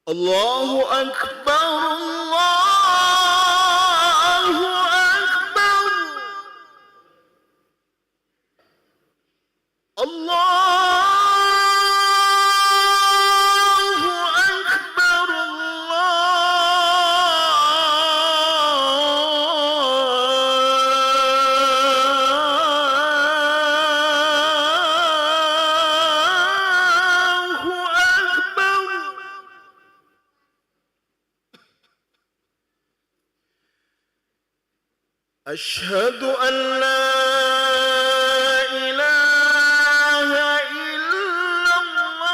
الله أكبر الله أكبر الله أكبر الله أكبر. أشهد أن لا إله إلا الله.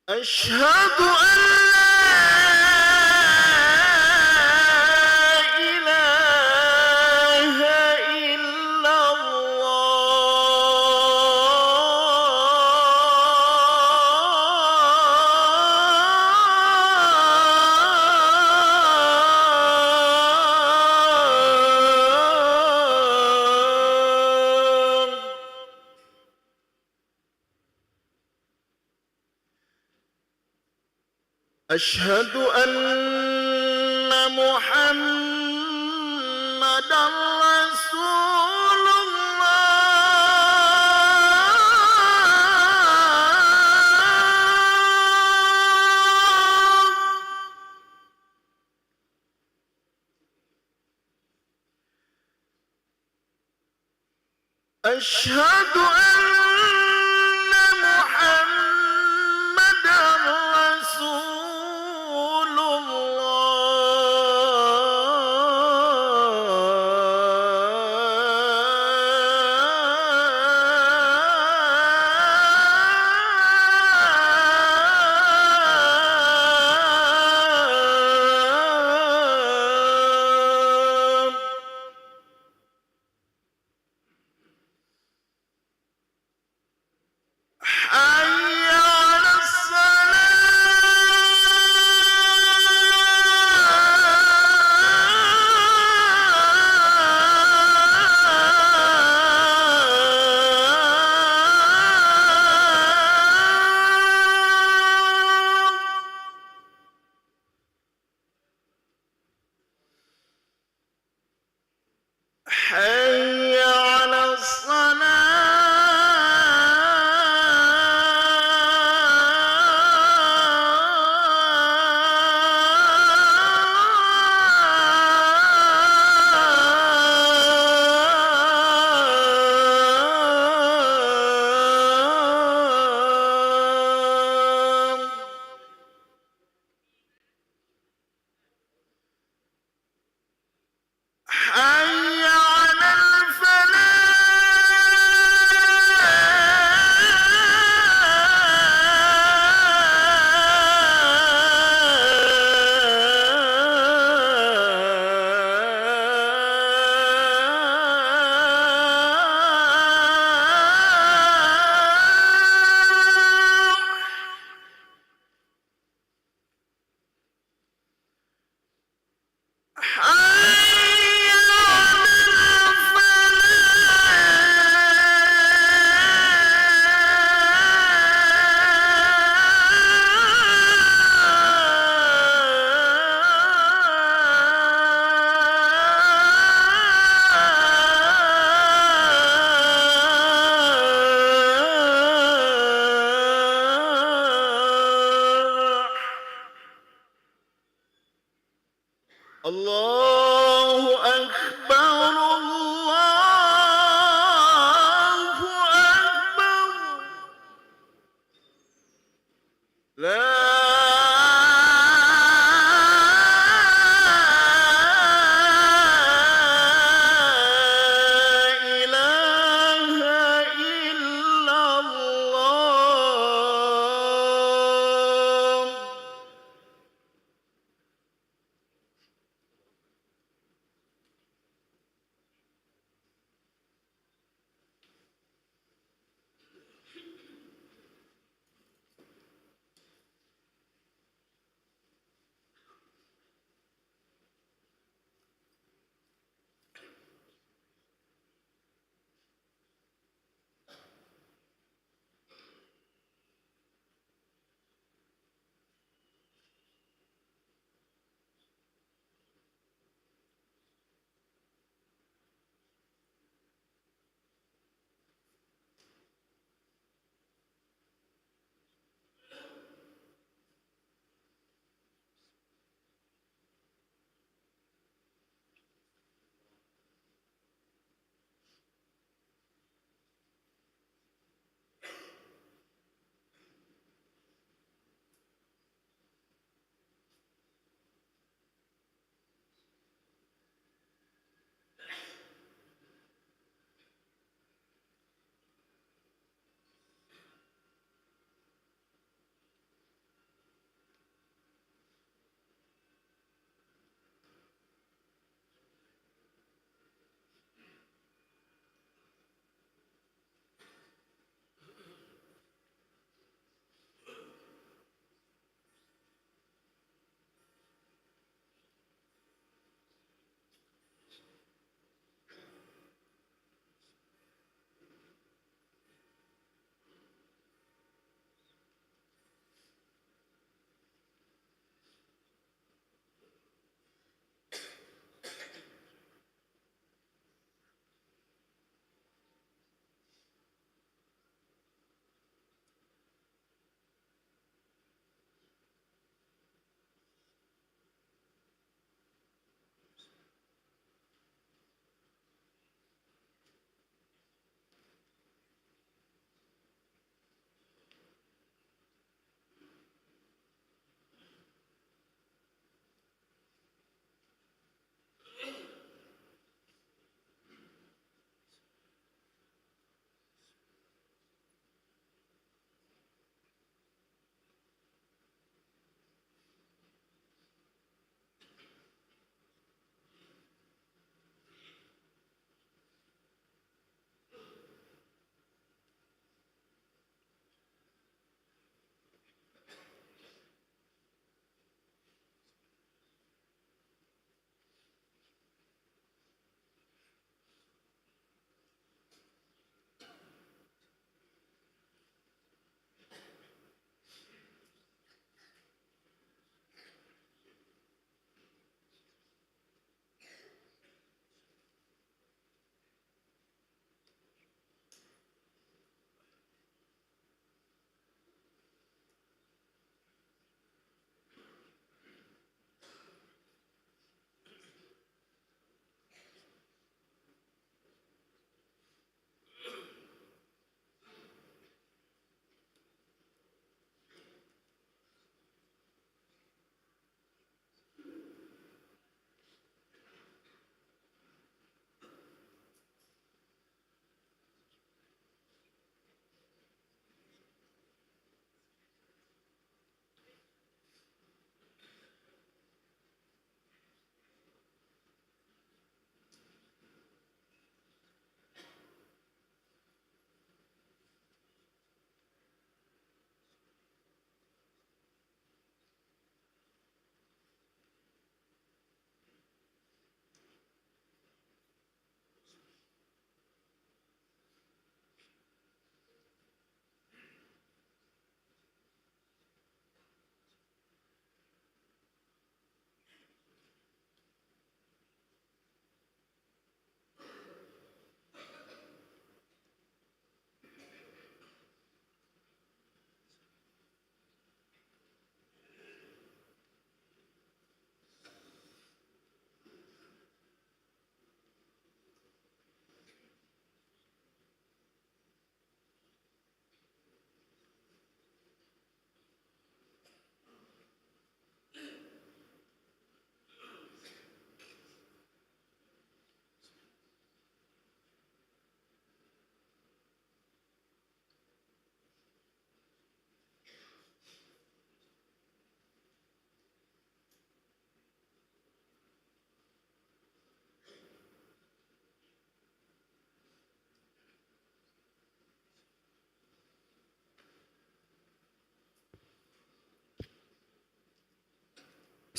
أشهد أن لا إله إلا الله. أشهد أن محمدًا رسول الله. أشهد أن محمدًا رسول الله.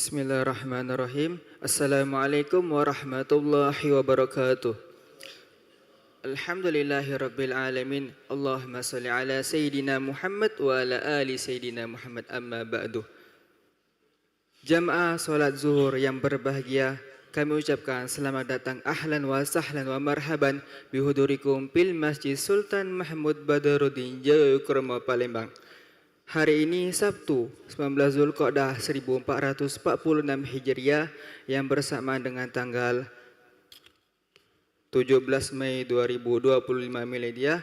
Bismillahirrahmanirrahim. Assalamualaikum warahmatullahi wabarakatuh. Alhamdulillahirabbil alamin. Allahumma shalli ala sayyidina Muhammad wa ala ali sayyidina Muhammad, amma ba'du. Jamaah salat zuhur yang berbahagia, kami ucapkan selamat datang, ahlan wa sahlan wa marhaban bihudurikum fil Masjid Sultan Mahmud Badaruddin Jayakromo Palembang. Hari ini Sabtu 19 Zulqa'dah 1446 Hijriah yang bersamaan dengan tanggal 17 Mei 2025 Miladiah.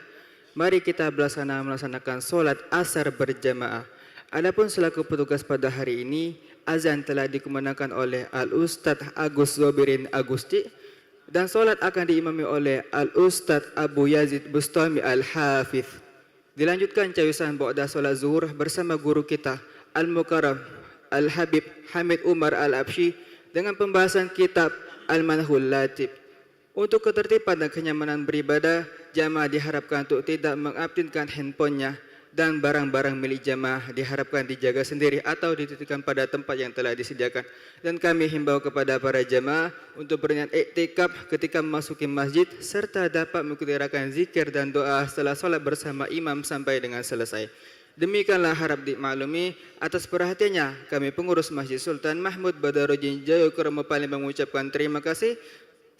Mari kita melaksanakan solat asar berjamaah. Adapun selaku petugas pada hari ini, azan telah dikumandangkan oleh Al-Ustadz Agus Zobirin Agusti dan solat akan diimami oleh Al-Ustadz Abu Yazid Bustami Al-Hafidh. Dilanjutkan cawisan ba'da solat zuhur bersama guru kita Al-Mukarram Al-Habib Hamid Umar Al-Absyi dengan pembahasan kitab Al-Manhul Latif. Untuk ketertiban dan kenyamanan beribadah, jamaah diharapkan untuk tidak mengaktifkan handphonenya dan barang-barang milik jamaah diharapkan dijaga sendiri atau dititipkan pada tempat yang telah disediakan. Dan kami himbau kepada para jamaah untuk berniat iktikaf ketika memasuki masjid serta dapat mengikuti rakaat zikir dan doa setelah solat bersama imam sampai dengan selesai. Demikianlah harap dimaklumi. Atas perhatiannya, kami pengurus Masjid Sultan Mahmud Badaruddin Jayakromo Palembang mengucapkan terima kasih.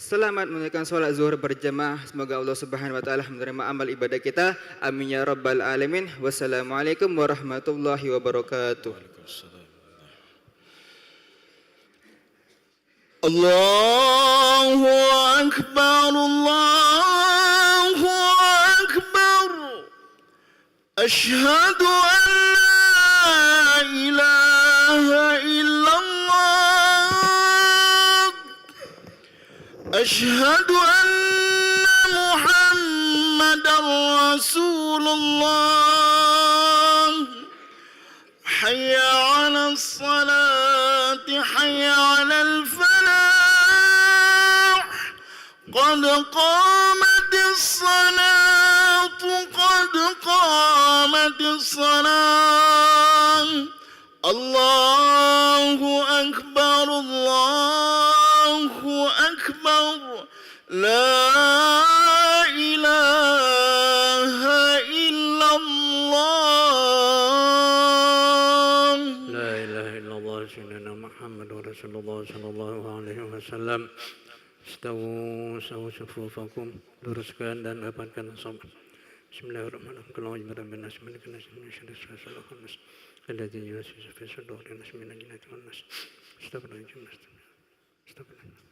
Selamat menunaikan solat zuhur berjamaah. Semoga Allah Subhanahu wa taala menerima amal ibadah kita. Amin ya rabbal alamin. Wassalamualaikum warahmatullahi wabarakatuh. Allahu akbar, Allahu akbar. Asyhadu an la ilaha illallah. أشهد أن محمدا رسول الله. حي على الصلاة حي على الفلاح. قد قامت الصلاة قد قامت الصلاة. الله أكبر الله أكبر. لا إله إلا الله. لا إله إلا الله سيدنا محمد رسول الله صلى الله عليه wasallam. Istawu sufufakum, luruskan dan rapatkan shaf. Bismillahirrahmanirrahim. Qul a'udzu birabbin nas, malikin nas, min syarri waswasil khannas, alladzi yuwaswisu fi sudurin nas, minal jinnati wan nas. Astagfirullahaladzim. Astagfirullah.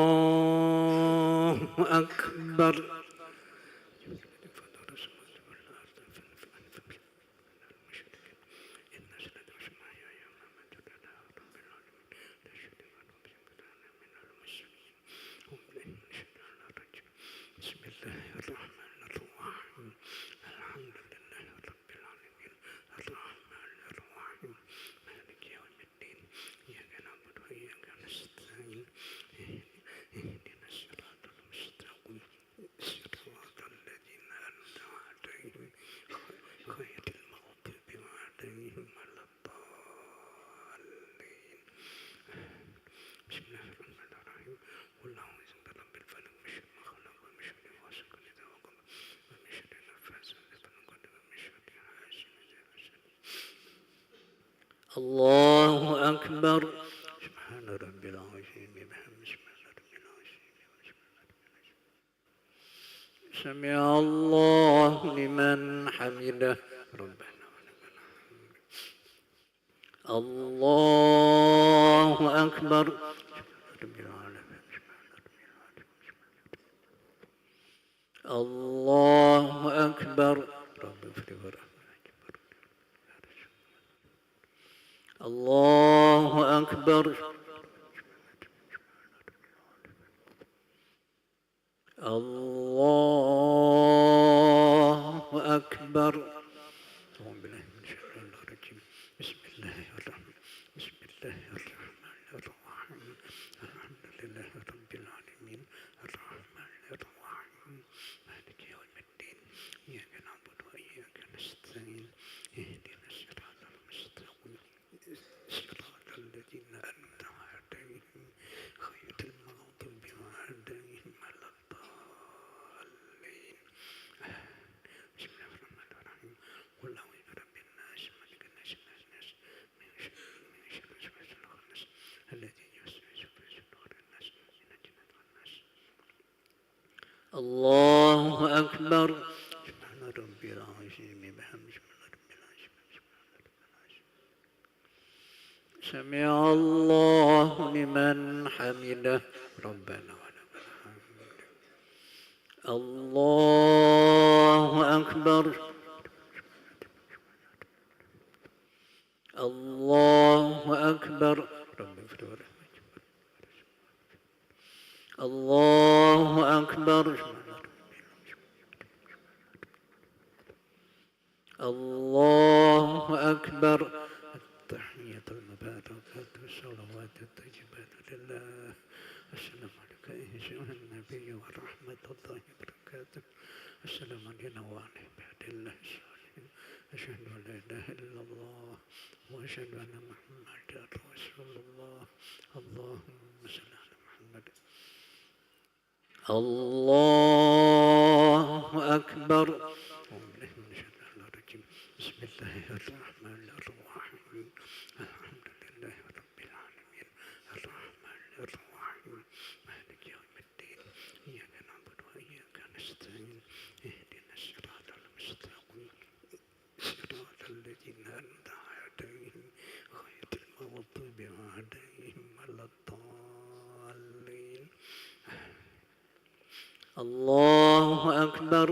Allahu Akbar. Allahu Akbar. Subhana rabbil azim bihamdihi. Sami Allahu liman hamidah. Rabbana wa lakal hamd. Allahu Akbar. Allahu Akbar. Allahu Akbar. Allahu Akbar. Bismillahirrahmanirrahim. Alhamdulillahirabbil alamin. Arrahmanirrahim. Maliki الله أكبر سبحان ربي العظيم بحمده سمع الله لمن حمده ربنا ولك الحمد الله أكبر الله أكبر رب اغفر ورحمة الله أكبر الله أكبر التحية المباركات والصلوات الطيبات لله السلام عليك أيها النبي ورحمة الله وبركاته السلام علينا وعلى عباد الله الصالحين أشهد أن لا إله إلا الله وأشهد أن محمدا رسول الله اللهم صل على محمد الله أكبر بسم الله الرحمن الرحيم الحمد لله رب العالمين الرحمن الرحيم مالك يوم الدين إياك نعبد وإياك نستعين اهدنا الصراط المستقيم صراط الذين أنعمت عليهم غير المغضوب عليهم ولا الضالين الله أكبر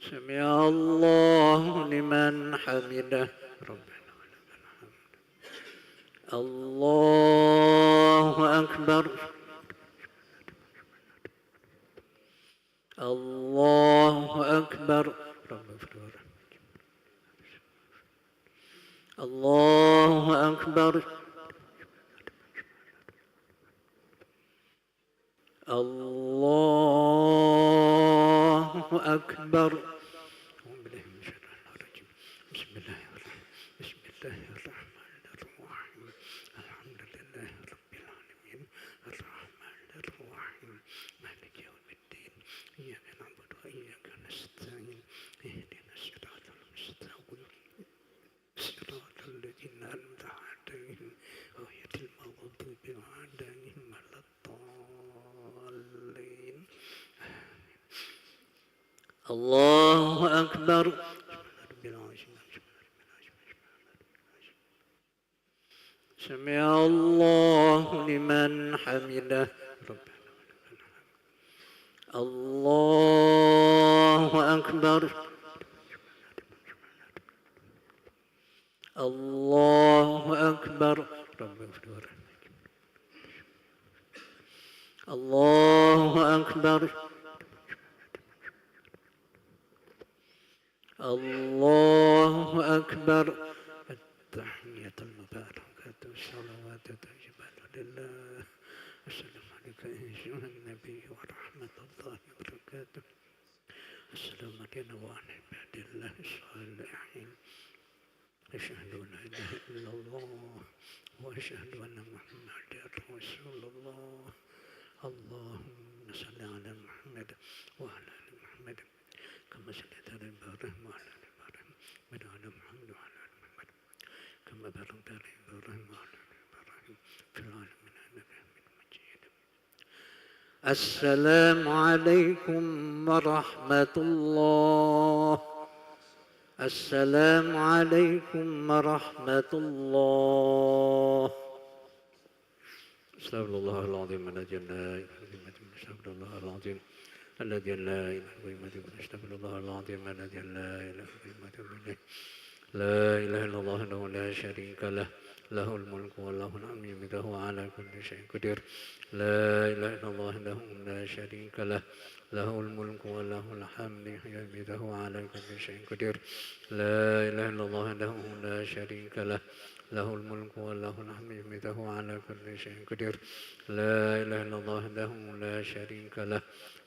سمع الله لمن حمده ربنا ولك الحمد الله أكبر الله أكبر رب اغفر ورحمة الله أكبر الله أكبر بسم الله الرحمن الرحيم الحمد لله رب العالمين الرحمن الرحيم مالك يوم الدين إياك نعبد وإياك نستعين اهدنا الصراط المستقيم صراط الذين أنعمت عليهم غير المغضوب عليهم ولا الضالين الله أكبر سمع الله لمن حمده ربنا ولك الحمد الله أكبر الله أكبر رب اغفر ورحمة الله أكبر الله أكبر التحية المباركة والصلوات الطيبات لله السلام عليك أيها النبي ورحمة الله وبركاته السلام علينا وعلى عباد الله الصالحين أشهد أن لا إله إلا الله وأشهد أن محمدا رسول الله اللهم صل على محمد وعلى آل محمد كما صليت على إبراهيم وعلى آل إبراهيم وعلى محمد وعلى آل محمد كما باركت على إبراهيم وعلى آل إبراهيم في العالمين إنك حميد مجيد السلام عليكم ورحمة الله السلام عليكم ورحمة الله استغفر الله العظيم الذي لا إله إلا هو استغفر الله العظيم الذي لا إله إلا هو استغفر الله العظيم الذي لا إله إلا هو لا إله إلا الله وحده لا شريك له له الملك وله الحمد وهو على كل شيء قدير لا إله إلا الله وحده لا شريك له له الملك وله الحمد وهو على كل شيء قدير لا إله إلا الله وحده لا شريك له له الملك وله الحمد وهو على كل شيء قدير لا إله إلا الله وحده لا شريك له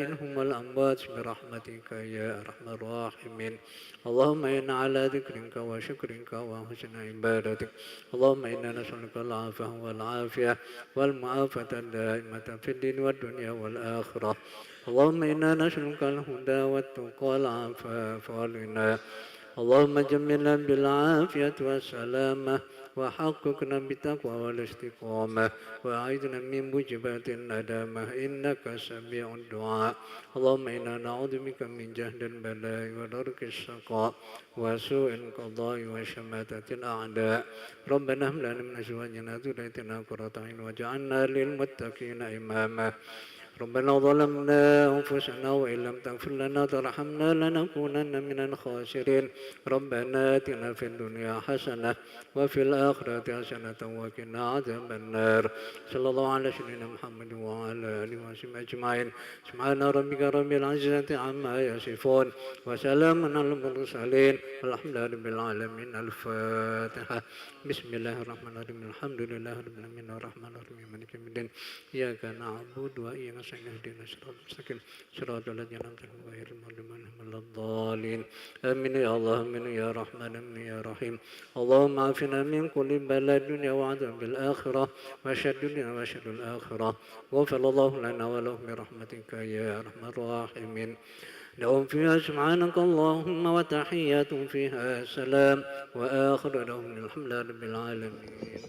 منهم والأموات برحمتك يا أرحم الراحمين. اللهم إنا على ذكرك وشكرك وحسن عبادتك. اللهم إنا نسألك العافية والعافية والمعافاة الدائمة في الدين والدنيا والآخرة. اللهم إنا نسألك الهدى والتقى والعفاف والغنى. اللهم جملنا بالعافية والسلامة وحققنا بالتقوى والاستقامة وأعذنا من موجبات الندامة إنك سميع الدعاء. اللهم إنا نعوذ بك من جهد البلاء ودرك الشقاء وسوء القضاء وشماتة الأعداء. ربنا هب لنا من أزواجنا وذريتنا قرة أعين واجعلنا للمتقين إماما. ربنا ظلمنا أنفسنا وإن لم تغفر لنا وترحمنا لنكونن من الخاسرين. ربنا آتنا في الدنيا حسنة وفي الآخرة حسنة وقنا عذاب النار. صلى الله على سيدنا محمد وعلى آله وصحبه أجمعين. سبحان ربك رب العزة عما يصفون وسلام على المرسلين والحمد لله رب العالمين. الفاتحة. بسم الله الرحمن الرحيم. الحمد لله رب العالمين الرحمن الرحيم مالك يوم الدين. إياك نعبد وإياك نستعين اهدنا الصراط المستقيم صراط الذين أنعمت عليهم غير المغضوب عليهم ولا الضالين. آمين يا الله آمين يا رحمن آمين يا رحيم. اللهم عافنا من كل بلاء الدنيا وعذاب الآخرة وشر الدنيا وشر الآخرة. غفر الله لنا ولهم برحمتك يا أرحم الراحمين. لهم فيها سبحانك اللهم وتحيات فيها سلام وآخر لهم الحمد لله رب العالمين.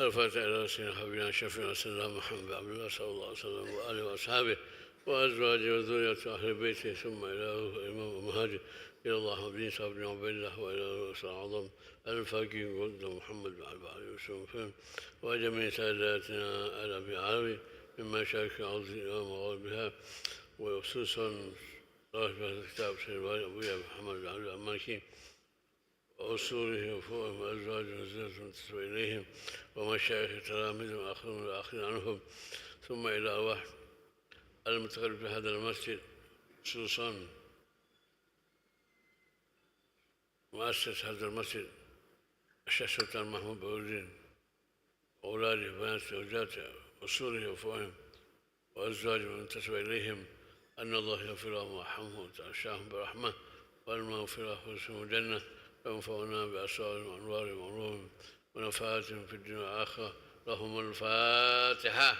الفاتحة إلى سيدنا حبيبنا شفيعنا سيدنا محمد عبد الله صلى الله عليه وسلم وآله وأصحابه وأزواجه وذريته أهل بيته ثم إلى الإمام المهاجر إلى الله بن صاحب بن عبيد الله وإلى الرسول الأعظم الفاقي ولد محمد بن عبد الله وسلم وجميع ساداتنا الأبي العربي مما شارك عظيم وغربها وخصوصا صاحب الكتاب سيدنا أبويا محمد بن عبد الله المالكي وأصوله وفوقهم وأزواجهم وزوجهم تسوى إليهم ومشايخ تلاميذهم وآخرهم والآخرين عنهم ثم إلى أرواح المتقرب في هذا المسجد خصوصا مؤسس هذا المسجد الشيخ سلطان محمود بولين وأولاده وبناته وزوجاته وأصوله وفوقهم وأزواجهم من تسوى إليهم أن الله يغفر لهم ويرحمهم وتغشاهم برحمة والمغفرة والسلام الجنة وينفعنا بأسرارهم وأنوارهم وعلومهم ونفعاتهم في الدنيا والآخرة لهم الفاتحة.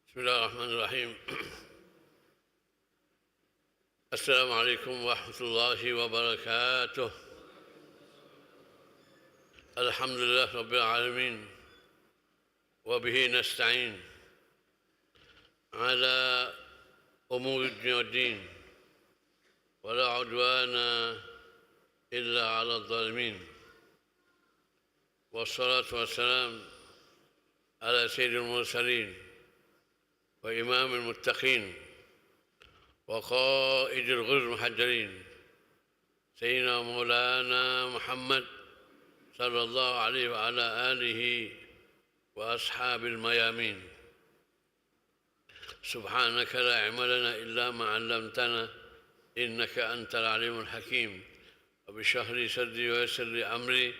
بسم الله الرحمن الرحيم. السلام عليكم ورحمة الله وبركاته. الحمد لله رب العالمين وبه نستعين على أمور الدنيا والدين ولا عدوان إلا على الظالمين والصلاة والسلام على سيد المرسلين وإمام المتقين وقائد الغر المحجلين سيدنا مولانا محمد صلى الله عليه وعلى آله وأصحاب الميامين. سبحانك لا علم لنا إلا ما علمتنا إنك أنت العليم الحكيم. وبشرح لي صدري ويسر لي أمري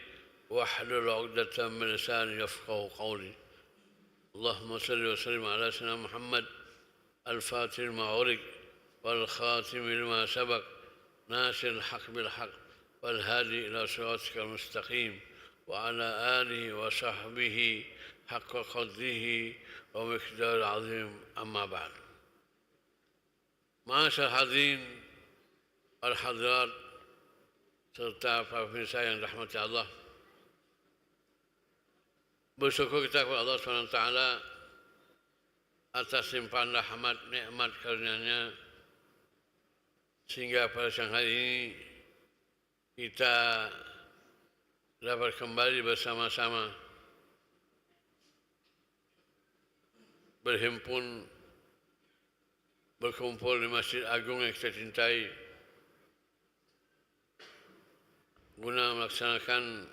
واحلل عقدة من لساني يفقهوا قولي. اللهم صل وسلم على سيدنا محمد الفاتح لما أغلق والخاتم لما سبق ناصر الحق بالحق والهادي إلى صراطك المستقيم وعلى آله وصحبه حق قدره ومقدار العظيم. أما بعد، معاشر الحاضرين الحضرات serta para pemirsa yang dirahmati Allah, bersyukur kita kepada Allah SWT atas limpahan rahmat nikmat karunia-Nya sehingga pada siang hari ini kita dapat kembali bersama-sama berkumpul di Masjid Agung yang kita cintai guna melaksanakan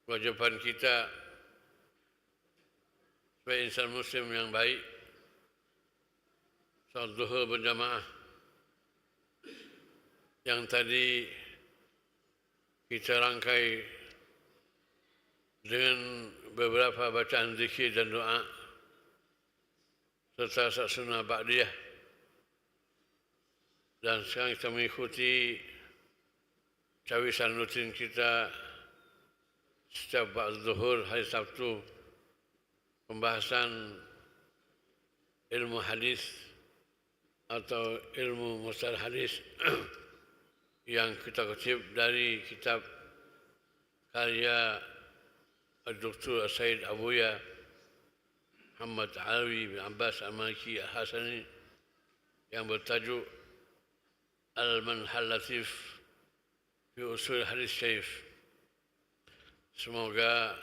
kewajiban kita sebagai insan muslim yang baik, salat zuhur berjamaah yang tadi kita rangkai dengan beberapa bacaan zikir dan doa serta salat sunnah ba'diyah, dan sekarang kita mengikuti cawisan rutin kita setiap ba'd zuhur hari Sabtu, pembahasan ilmu hadis atau ilmu mustalah hadis yang kita kutip dari kitab karya Dr. Said Abuya Muhammad Alawi bin Abbas Al-Maliki Al-Hasani yang bertajuk Al-Manhal Latif fi Usul Hadis Syarif. Semoga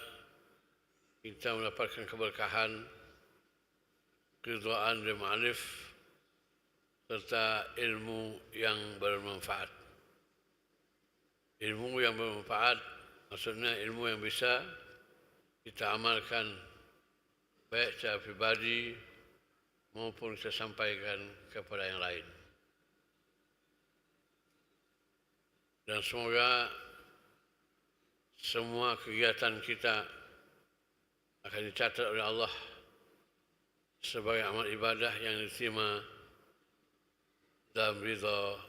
kita mendapatkan keberkahan, keridhaan dan ma'arif serta ilmu yang bermanfaat. Ilmu yang bermanfaat maksudnya ilmu yang bisa kita amalkan baik secara pribadi maupun kita sampaikan kepada yang lain. Dan semoga semua kegiatan kita akan dicatat oleh Allah sebagai amal ibadah yang diterima dalam ridha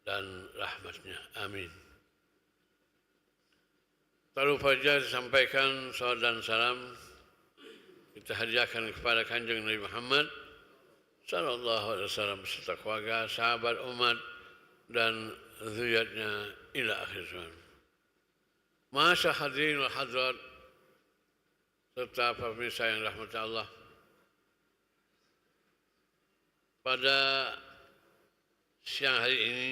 dan rahmatnya. Amin. Tak lupa juga disampaikan salawat dan salam kita hadiahkan kepada Kanjeng Nabi Muhammad sallallahu alaihi wasallam beserta keluarga, sahabat umat dan zuriatnya ila akhir zaman. Masyaallah hadirin wal hadirat serta pemirsa yang rahmat Allah. Pada siang hari ini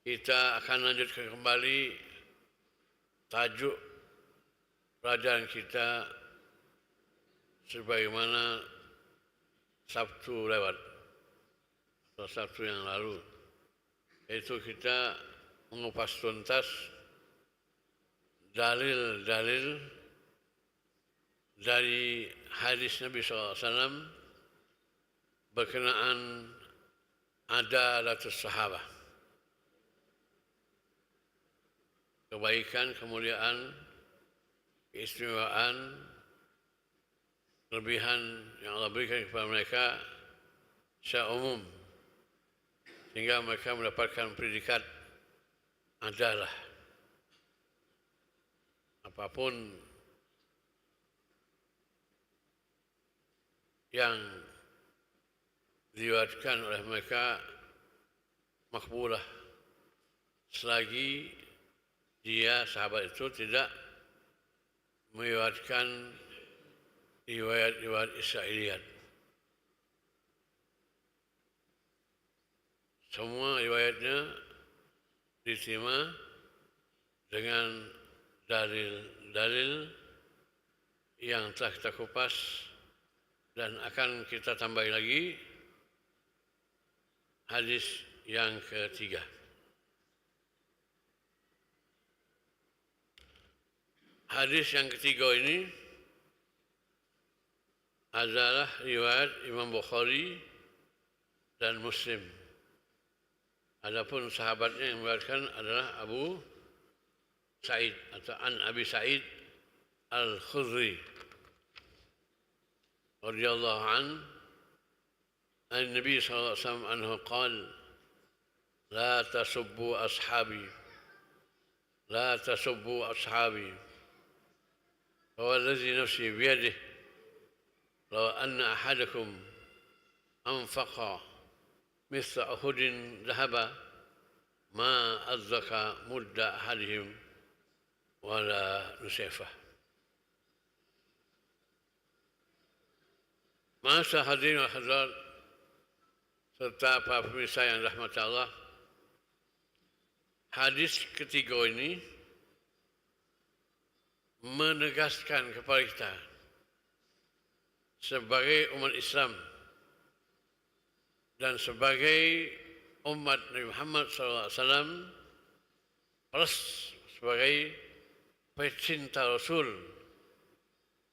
kita akan lanjutkan kembali tajuk pelajaran kita sebagaimana Sabtu lewat atau Sabtu yang lalu, yaitu kita mengupas tuntas dalil-dalil dari hadis Nabi SAW berkenaan adalatus sahabah, kebaikan, kemuliaan, keistimewaan, kelebihan yang Allah berikan kepada mereka secara umum sehingga mereka mendapatkan predikat adalah. Apapun yang diriwayatkan oleh mereka makbulah selagi dia sahabat itu tidak meriwayatkan riwayat-riwayat Israiliyat. Semua riwayatnya diterima dengan dalil-dalil yang telah kita kupas dan akan kita tambah lagi hadis yang ketiga. Hadis yang ketiga ini adalah riwayat Imam Bukhari dan Muslim. Adapun sahabatnya yang meriwayatkan adalah Abu Sa'id atau An Abi Sa'id Al-Khudri radhiyallahu an Nabi sallallahu alaihi wasallam anhu qala la tasubbu ashabi والذي نفسي بيده لو أن أحدكم أنفق مثل أحد ذهبا ما أدرك مد أحدهم ولا نصيفه. Masa hadirin wa hadirat serta para pemirsa yang rahmat Allah, hadis ketiga ini menegaskan kepada kita sebagai umat Islam dan sebagai umat Nabi Muhammad SAW plus sebagai pecinta Rasul,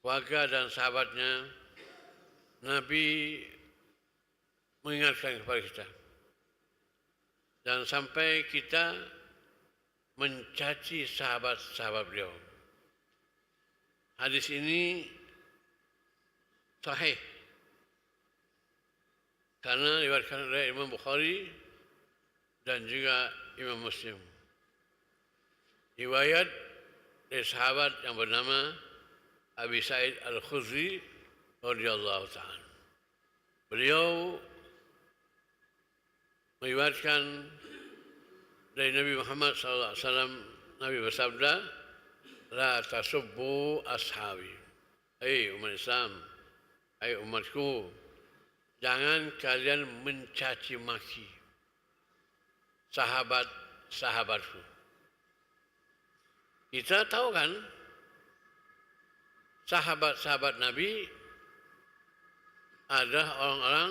keluarga dan sahabatnya, Nabi mengingatkan kepada kita dan sampai kita mencaci sahabat-sahabat beliau. Hadis ini sahih karena diriwayatkan oleh Imam Bukhari dan juga Imam Muslim. Riwayat dari sahabat yang bernama Abi Sa'id Al-Khudri radhiyallahu ta'ala. Beliau meriwayatkan dari Nabi Muhammad SAW. Nabi bersabda, la tasubbu ashabi. Hai umat Islam, hai umatku, jangan kalian mencaci maki sahabat-sahabatku. Kita tahu kan, sahabat-sahabat Nabi adalah orang-orang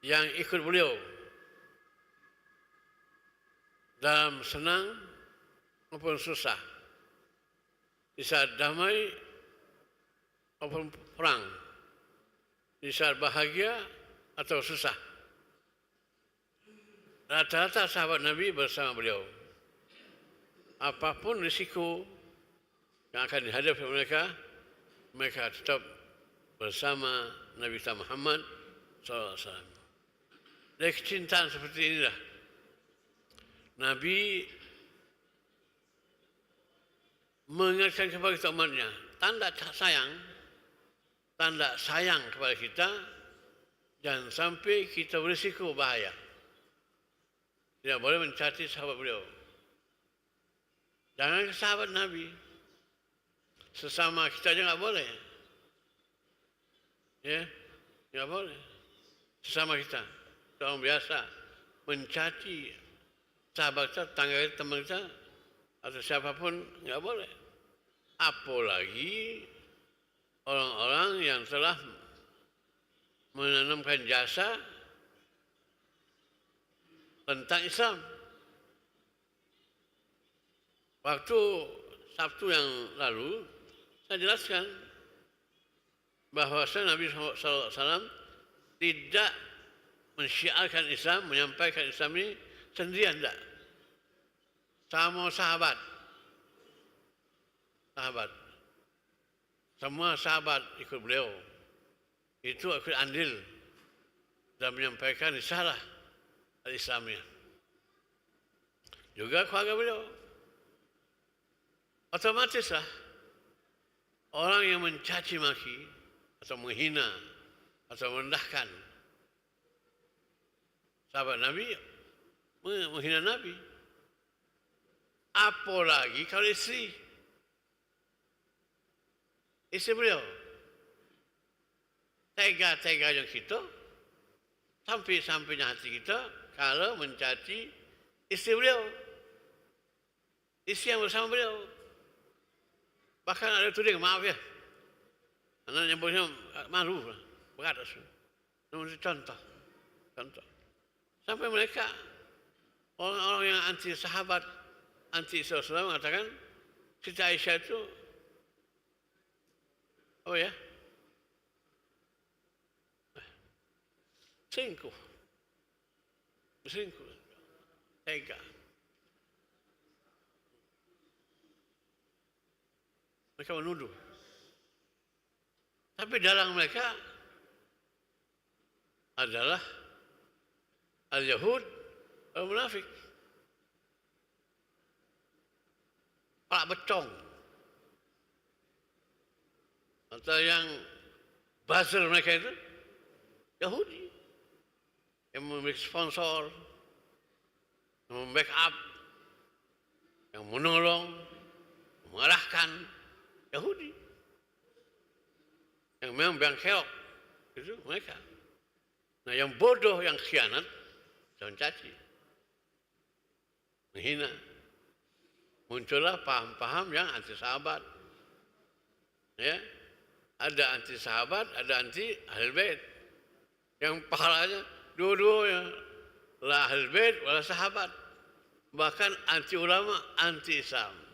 yang ikut beliau dalam senang maupun susah, di saat damai maupun perang, di saat bahagia atau susah. Rata-rata sahabat Nabi bersama beliau. Apapun risiko yang akan dihadapi mereka, mereka tetap bersama Nabi Muhammad SAW. dari kecintaan seperti inilah Nabi mengingatkan kepada kita umatnya, tanda sayang kepada kita, jangan sampai kita berisiko bahaya. Tidak boleh mencaci sahabat beliau. Jangan ke sahabat Nabi. Sesama kita aja nggak boleh. Ya, nggak boleh. Sesama kita, orang biasa mencaci sahabat kita, tangga kita, teman kita, atau siapapun nggak boleh. Apalagi orang-orang yang telah menanamkan jasa tentang Islam. Waktu Sabtu yang lalu saya jelaskan bahwa Nabi SAW tidak mensyiarkan Islam, menyampaikan Islam ini sendirian, tidak. Sama sahabat. Semua sahabat ikut beliau. Itu ikut andil dan menyampaikan risalah al-Islamiyah. Juga keluarga beliau. Otomatislah orang yang mencaci maki atau menghina atau merendahkan sahabat Nabi, menghina Nabi. Apalagi kalau istri beliau. Tega-teganya kita, sampai-sampainya hati kita kalau mencaci istri beliau, istri yang bersama beliau. Bahkan ada tuding, maaf ya, karena nyebutnya malu, berat. Namun itu contoh. Sampai mereka, orang-orang yang anti sahabat, anti Islam mengatakan, Siti Aisyah itu, selingkuh, tega. Mereka menuduh. Tapi dalam mereka adalah al-Yahud, al-Munafik. Pak Becong. Atau yang buzzer mereka itu Yahudi. Yang memiliki sponsor, yang membackup, yang menolong, mengarahkan, Yahudi. Yang memang bangkeok, itu mereka. Nah yang bodoh, yang khianat, jangan caci, menghina. Muncullah paham-paham yang anti sahabat. Ya, ada anti sahabat, ada anti Ahlul Bait. Yang pahalanya dua-duanya, la Ahlul Bait wala sahabat. Bahkan anti ulama, anti Islam.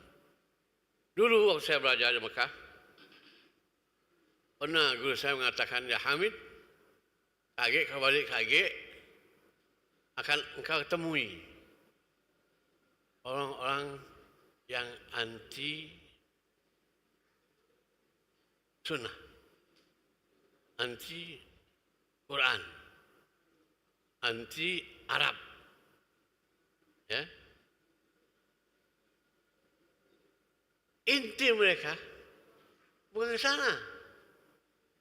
Dulu waktu saya belajar di Mekah, pernah guru saya mengatakan, ya Hamid, kaget, akan engkau temui orang-orang yang anti sunnah, anti Quran, anti Arab. Ya. Inti mereka bukan ke sana.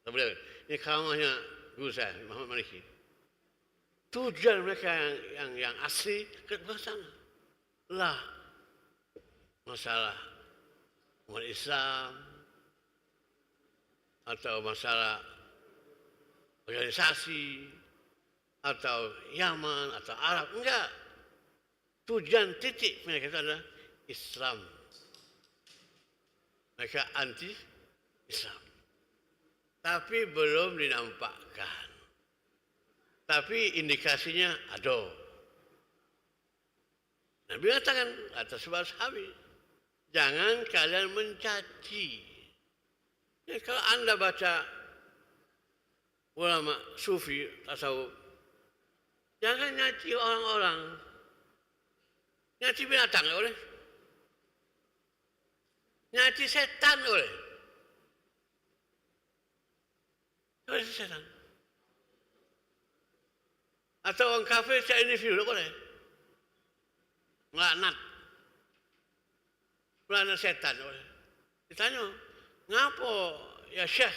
Ini kaumnya guru saya, Muhammad Maliki. Tujuan mereka yang asli ke sana. Lah, masalah umat Islam atau masalah organisasi atau Yaman atau Arab, enggak. Tujuan titik mereka itu adalah Islam. Mereka anti Islam. Tapi belum dinampakkan. Tapi indikasinya ada. Nabi katakan atas sebab sahabat, jangan kalian mencaci. Ya, kalau Anda baca ulama sufi tasawuf, jangan nyaci orang-orang. Nyaci binatang nggak boleh. Nyaci setan boleh. Boleh setan. Atau orang kafir secara individu, tak boleh. Melaknat. Melaknat setan, tak boleh. Ditanya, ngapa ya Syekh,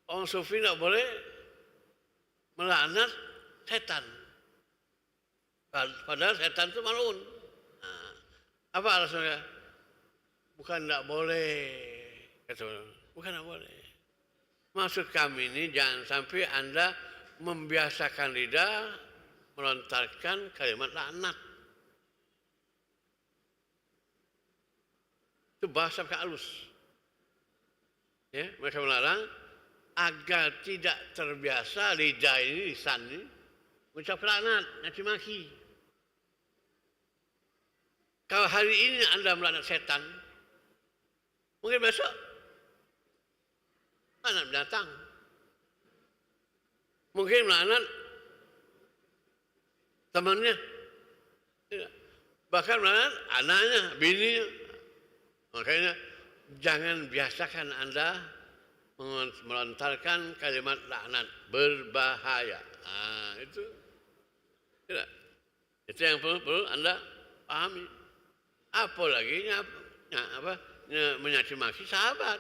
orang sufi tak boleh melaknat setan? Padahal setan itu malun. Apa alasannya? Bukan tak boleh. Kata orang, bukan tak boleh. Maksud kami ini jangan sampai Anda membiasakan lidah melontarkan kalimat laknat. Itu bahasa halus. Ya, mereka melarang agar tidak terbiasa lidah ini, lisan ini mengucap laknat, caci maki. Kalau hari ini Anda melaknat setan, mungkin besok laknat binatang. Mungkin melaknat temannya. Bahkan melaknat anaknya, bininya. Makanya jangan biasakan Anda melontarkan kalimat laknat, berbahaya. Itu. Tidak. Itu yang perlu Anda pahami. Apalagi menyaci maki sahabat.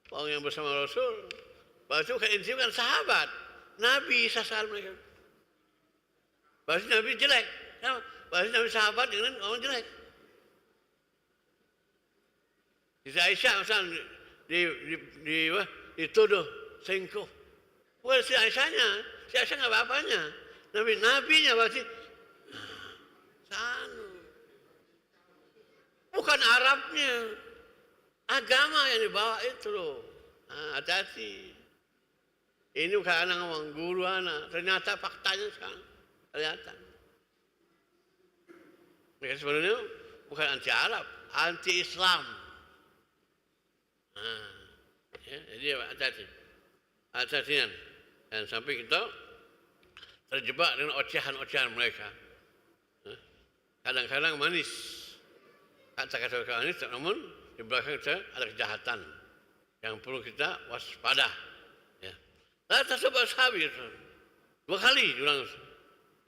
Orang yang bersama Rasul. Bahkan bukan inti kan sahabat. Nabi sasar mereka. Bahkan Nabi jelek. Bahkan Nabi sahabat dengan orang jelek. Siti Aisyah misalnya dituduh selingkuh. Bukan si Aisyahnya. Si Aisyah nggak apa-apanya. Nabinya berarti sana. Bukan Arabnya. Agama yang dibawa itu loh. Hati-hati. Ini bukan anak ngomong guru anak. Ternyata faktanya sekarang kelihatan. Mereka sebenarnya bukan anti Arab, anti Islam. Ya, jadi hati-hati. Hati-hatian. Dan sampai kita terjebak dengan ocehan-ocehan mereka. Kadang-kadang manis. Kata-kata manis, namun di belakang kita ada kejahatan yang perlu kita waspada. Ya. La tasubbu ashabi. 2 kali diulang.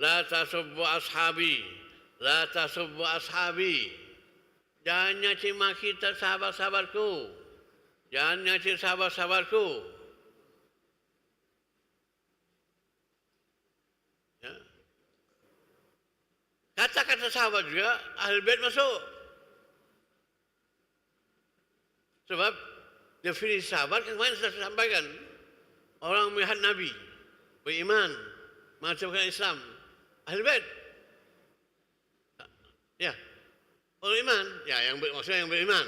La tasubbu ashabi. La tasubbu ashabi. Jangan nyaci maki sahabat-sahabatku. Jangan nyaci sahabat-sahabatku. Ya. Kata-kata sahabat juga Ahlul Bait masuk. Sebab definisi sahabat yang kemarin sudah saya sampaikan. Orang melihat Nabi, beriman, mengajarkan Islam. Ahlul Bait. Ya. Orang iman, ya maksudnya yang beriman.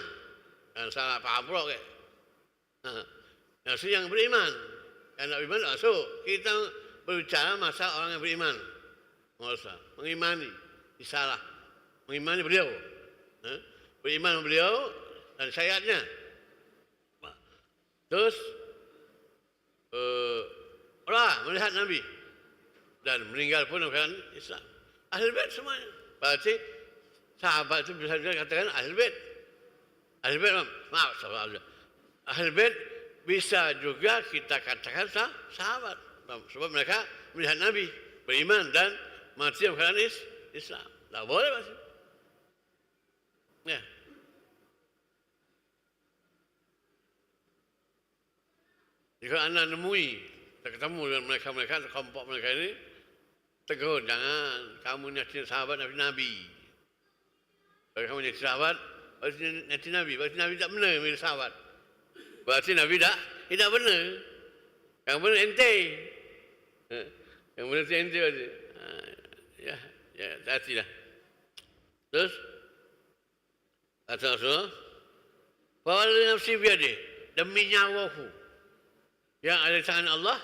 Jangan salah paham pula ke. Maksudnya yang beriman. Yang tak beriman masuk. Kita berbicara masalah orang yang beriman. Mengimani. Isalah. Mengimani beliau. Beriman beliau dan syariatnya. Terus melihat Nabi dan meninggal pun bukan Islam. Ahlul Bait semuanya. Berarti sahabat itu bisa dikatakan Ahlul Bait. Ahlul Bait, maaf sahabat. Ahlul Bait bisa juga kita katakan sahabat. Sebab mereka melihat Nabi, beriman dan mati bukan Islam. Tak boleh masih. Ya. Jika anda nemui, ketemu dengan mereka, kelompok mereka ini, tegur, jangan kamu nyaci sahabat Nabi. Kalau kamu nyaci sahabat, berarti nyaci Nabi. Berarti Nabi tak benar milih sahabat. Berarti Nabi tidak benar. Yang benar ente. Yang benar itu ente berarti. Ya, hati-hati lah. Terus, kata Rasulullah, "Walladzi nafsi biyadihi, demi nyawaku yang ada di tangan Allah,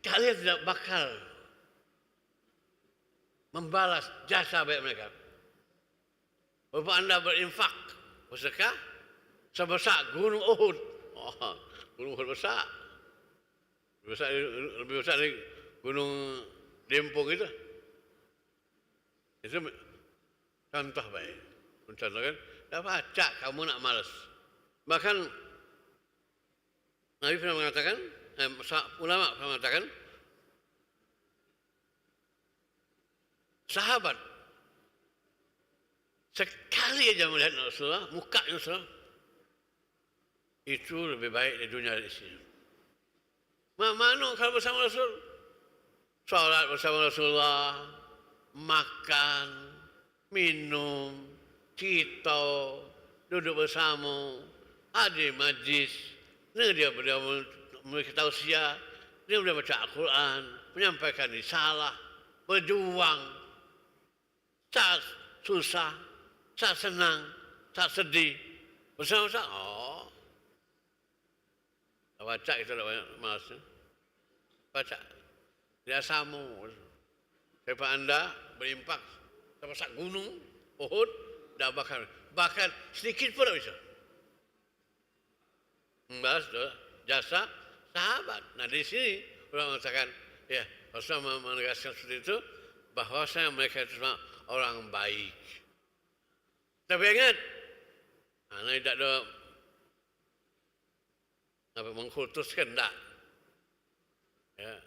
kalian tidak bakal membalas jasa baik mereka. Bapak anda berinfak, bersedekah, sebesar gunung Uhud. Gunung Uhud besar. Lebih besar dari gunung Dempung itu. Itu contoh baik. Contoh kan, dah baca kamu nak malas. Bahkan Nabi pernah mengatakan, ulama pernah mengatakan, sahabat sekali aja melihat Rasulullah, muka Rasulullah, itu lebih baik di dunia di sini. Mana kalau bersama Rasul, sholat bersama Rasulullah, makan, minum, kita duduk bersama, ada majlis, ni dia memberi tausiah, dia boleh baca Al-Quran, menyampaikan risalah, berjuang, tak susah, tak senang, tak sedih, bersama-sama. Baca kita dah banyak malas. Baca. Dia samu. Siapa anda berimpak terpasak gunung, Uhud, dah bakar. Bahkan sedikit pun tak bisa. Membahas jasa sahabat. Nah di sini orang mengatakan, ya Rasulullah menegaskan seperti itu, bahwasanya mereka itu semua orang baik. Tapi ingat, ini tidak ada mengkultuskan, tak. Ya.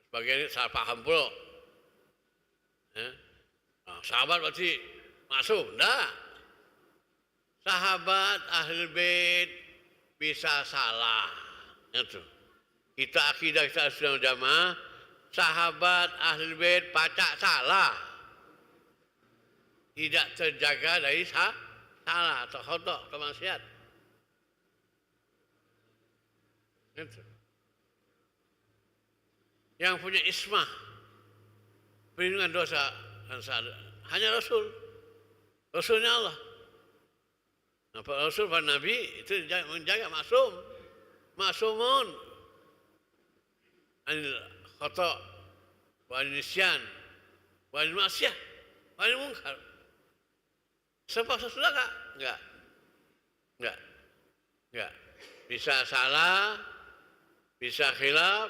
Sebagian ini salah faham pula. Ya. Sahabat berarti maksum, tak. Sahabat Ahlul Bait bisa salah. Itu. Kita akidah kita Ahlussunnah wal Jamaah, sahabat Ahlul Bait pacak salah. Tidak terjaga dari salah atau khotok atau maksiat. Itu. Yang punya ismah, perlindungan dosa dan salah, hanya Rasul. Rasulnya Allah. Nah, Rasul dan Nabi itu menjaga maksum. Maksumun. Anil khata' wa anil nisyan wa anil maksiyah wa anil munkar. Sebab sesudah tak? Enggak. Bisa salah, bisa khilaf,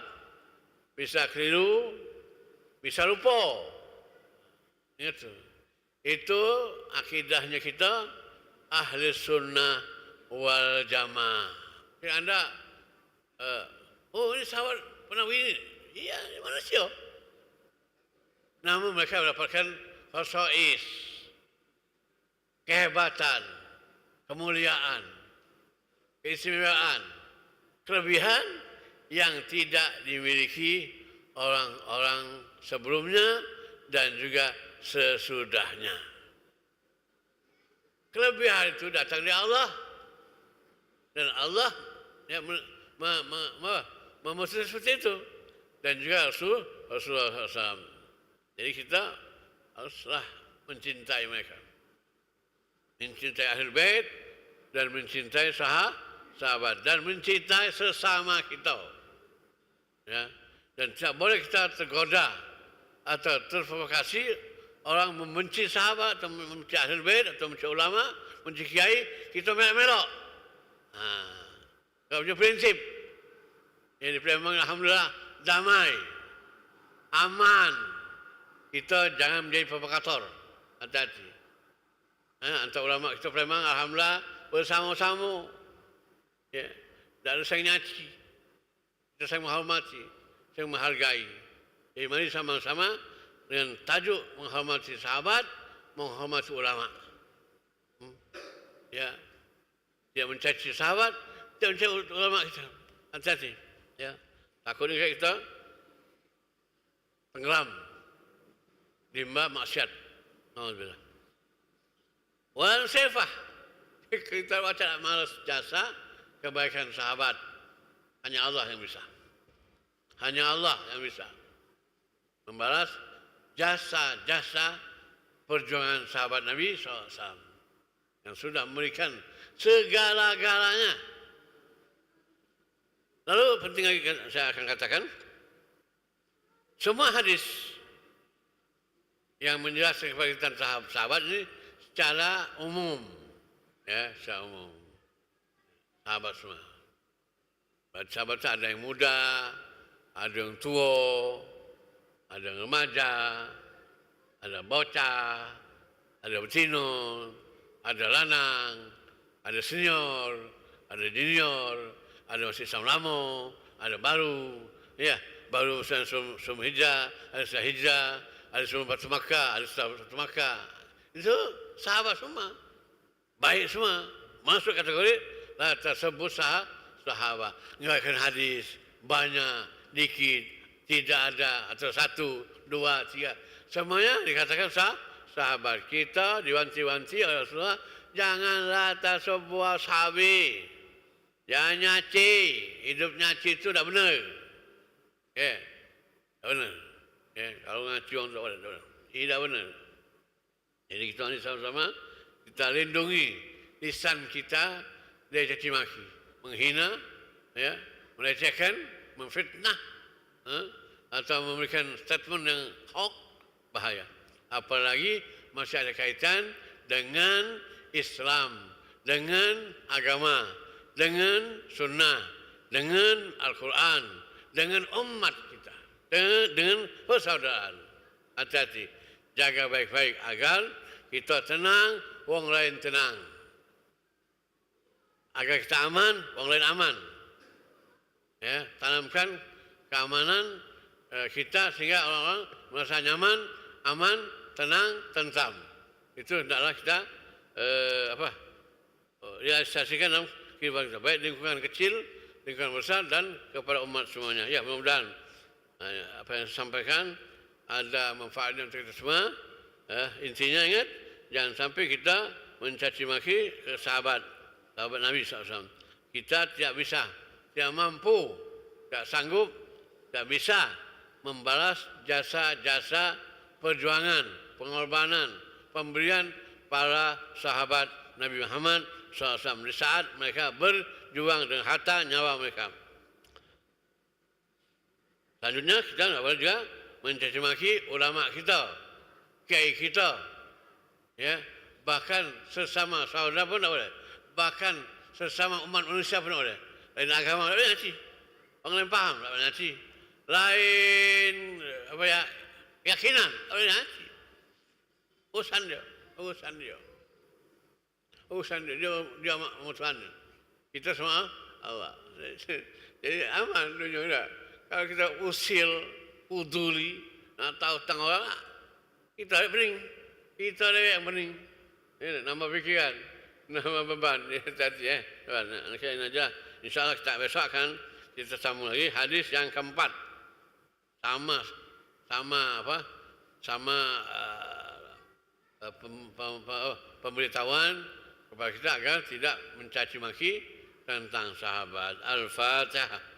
bisa keliru, bisa lupa. Itu akidahnya kita ahli sunnah wal jamaah. Jadi anda, ini sahabat pernah begini. Iya, manusia. Namun mereka mendapatkan khasais, kehebatan, kemuliaan, keistimewaan, kelebihan yang tidak dimiliki orang-orang sebelumnya dan juga sesudahnya. Kelebihan itu datang dari Allah dan Allah yang memutuskan seperti itu dan juga Rasulullah SAW. Jadi kita haruslah mencintai mereka, mencintai Ahlul Bait dan mencintai sahabat dan mencintai sesama kita. Ya, dan tidak boleh kita tergoda atau terprovokasi orang membenci sahabat atau membenci Ahlul Bait atau membenci ulama, membenci kiai, kita melok-melok. Kalau punya prinsip, ini memang alhamdulillah damai, aman. Kita jangan menjadi provokator. Hati-hati. Antara ulama kita memang alhamdulillah bersama-sama. Ya, tidak ada saling nyaci. Kita saling menghormati, saling menghargai. Jadi mari sama-sama dengan tajuk menghormati sahabat, menghormati ulama. Ya, dia mencaci sahabat, dia mencaci ulama kita. Hati-hati. Ya, takutnya kita tenggelam limbah maksiat. Alhamdulillah. Wal sifah. Kita baca malas jasa kebaikan sahabat. Hanya Allah yang bisa. Hanya Allah yang bisa membalas jasa-jasa perjuangan sahabat Nabi SAW yang sudah memberikan segala-galanya. Lalu penting lagi saya akan katakan, semua hadis yang menjelaskan kepada sahabat ini secara umum, ya, secara umum. Sahabat semua. Sahabat ada yang muda, ada yang tua, ada yang remaja, ada bocah, ada betina, ada lanang, ada senior, ada junior, ada masih Islam lama, ada baru, ya, baru sebelum hijrah, ada setelah hijrah, ada sebelum Fatu Makkah, ada setelah Fatu Makkah. Itu sahabat semua. Baik semua. Masuk kategori la tersebut sahabat. Mengeluarkan hadis banyak, dikit, tidak ada atau 1, 2, 3. Semuanya dikatakan sahabat. Kita diwanti-wanti oleh Rasulullah, janganlah tersebut sahabat. Jangan nyaci. Hidup nyaci itu tak benar. Tak benar. Kalau ngaci orang tak benar. Ini tak benar. Jadi kita ni sama-sama kita lindungi lisan kita dari caci maki, menghina, melecehkan, memfitnah, atau memberikan statement yang hoax, bahaya. Apalagi masih ada kaitan dengan Islam, dengan agama, dengan sunnah, dengan Al-Quran, dengan umat kita, dengan persaudaraan. Hati-hati, jaga baik-baik agar kita tenang, orang lain tenang. Agar kita aman, orang lain aman. Tanamkan keamanan kita sehingga orang-orang merasa nyaman, aman, tenang, tentram. Itu hendaklah kita realisasikan dalam kehidupan kita. Baik lingkungan kecil, lingkungan besar dan kepada umat semuanya. Ya, mudah-mudahan apa yang saya sampaikan ada manfaatnya untuk kita semua. Intinya ingat, jangan sampai kita mencaci maki sahabat Nabi SAW. Kita tidak bisa, tidak mampu, tidak sanggup, tidak bisa membalas jasa-jasa perjuangan, pengorbanan, pemberian para sahabat Nabi Muhammad SAW di saat mereka berjuang dengan harta nyawa mereka. Selanjutnya kita tidak boleh juga mencaci maki ulama kita, kiai kita, bahkan sesama saudara pun tidak boleh, bahkan sesama umat manusia pun tidak boleh. Lain agama tidak boleh nyaci, orang lain faham tidak boleh nyaci, lain keyakinan tidak boleh nyaci. Urusan dia memutuskan. Kita semua Allah. Jadi aman dunia. Kalau kita usil, uduli, nak tahu tentang orang, kita ada pening. Kita ada yang pening. Nambah fikiran, nambah beban. Tadi ini aja. InsyaAllah kita besok akan kita sambung lagi hadis yang keempat. Sama pemberitahuan kepada kita agar tidak mencaci maki tentang sahabat. Al-Fatihah.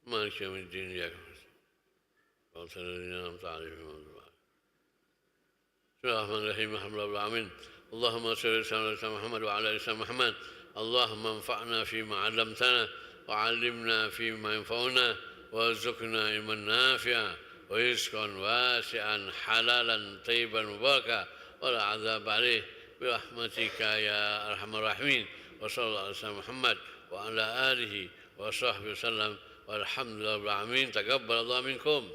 مالك يوم الدين إياك نعبد وإياك نستعين اهدنا الصراط المستقيم بسم الله الرحمن الرحيم الحمد لله رب العالمين اللهم صل على سيدنا محمد وعلى آل سيدنا محمد اللهم انفعنا فيما علمتنا وعلمنا فيما ينفعنا وارزقنا علما نافعا ورزقا واسعا حلالا طيبا مباركا ولا عذاب عليه برحمتك يا أرحم الراحمين وصلى الله على سيدنا محمد وعلى آله وصحبه وسلم والحمد لله رب العالمين تقبل الله منكم.